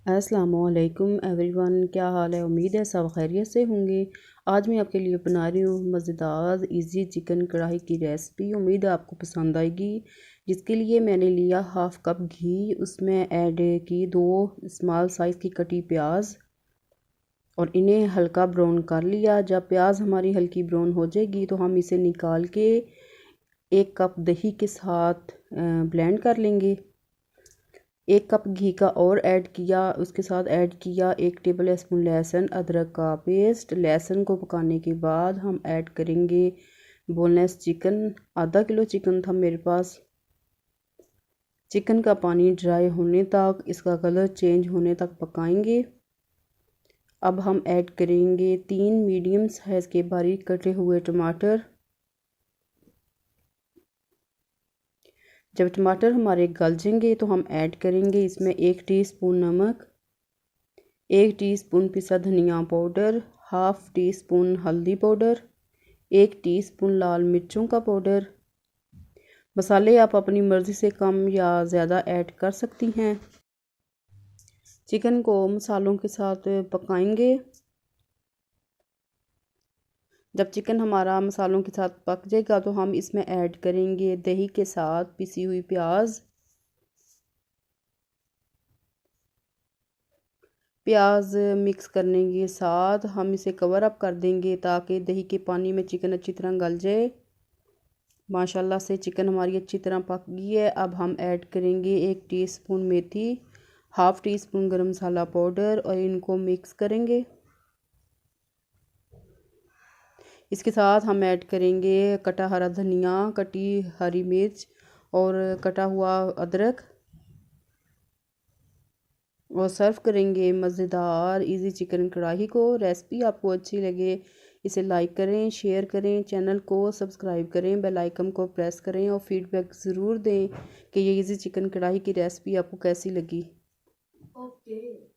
अस्सलामुअलैकुम एवरीवन, क्या हाल है। उम्मीद है सब खैरियत से होंगे। आज मैं आपके लिए बना रही हूँ मज़ेदार इजी चिकन कढ़ाई की रेसिपी। उम्मीद है आपको पसंद आएगी। जिसके लिए मैंने लिया हाफ़ कप घी, उसमें ऐड की 2 स्मॉल साइज़ की कटी प्याज और इन्हें हल्का ब्राउन कर लिया। जब प्याज हमारी हल्की ब्राउन हो जाएगी तो हम इसे निकाल के 1 कप दही के साथ ब्लेंड कर लेंगे। 1 कप घी का और ऐड किया, उसके साथ ऐड किया 1 टेबल स्पून लहसुन अदरक का पेस्ट। लहसुन को पकाने के बाद हम ऐड करेंगे बोनलेस चिकन। आधा किलो चिकन था मेरे पास। चिकन का पानी ड्राई होने तक, इसका कलर चेंज होने तक पकाएंगे। अब हम ऐड करेंगे 3 मीडियम साइज़ के बारीक कटे हुए टमाटर। जब टमाटर हमारे गल जाएंगे तो हम ऐड करेंगे इसमें 1 टीस्पून नमक, 1 टीस्पून पिसा धनिया पाउडर, हाफ़ टी स्पून हल्दी पाउडर, 1 टीस्पून लाल मिर्चों का पाउडर। मसाले आप अपनी मर्ज़ी से कम या ज़्यादा ऐड कर सकती हैं। चिकन को मसालों के साथ पकाएंगे। जब चिकन हमारा मसालों के साथ पक जाएगा तो हम इसमें ऐड करेंगे दही के साथ पिसी हुई प्याज। प्याज मिक्स करने के साथ हम इसे कवर अप कर देंगे ताकि दही के पानी में चिकन अच्छी तरह गल जाए। माशाल्लाह से चिकन हमारी अच्छी तरह पक गई है। अब हम ऐड करेंगे 1 टीस्पून मेथी, हाफ़ टी स्पून गरम मसाला पाउडर और इनको मिक्स करेंगे। इसके साथ हम ऐड करेंगे कटा हरा धनिया, कटी हरी मिर्च और कटा हुआ अदरक और सर्व करेंगे मज़ेदार इजी चिकन कढ़ाई को। रेसिपी आपको अच्छी लगे इसे लाइक करें, शेयर करें, चैनल को सब्सक्राइब करें, बेल आइकन को प्रेस करें और फीडबैक ज़रूर दें कि ये इजी चिकन कढ़ाई की रेसिपी आपको कैसी लगी। ओके।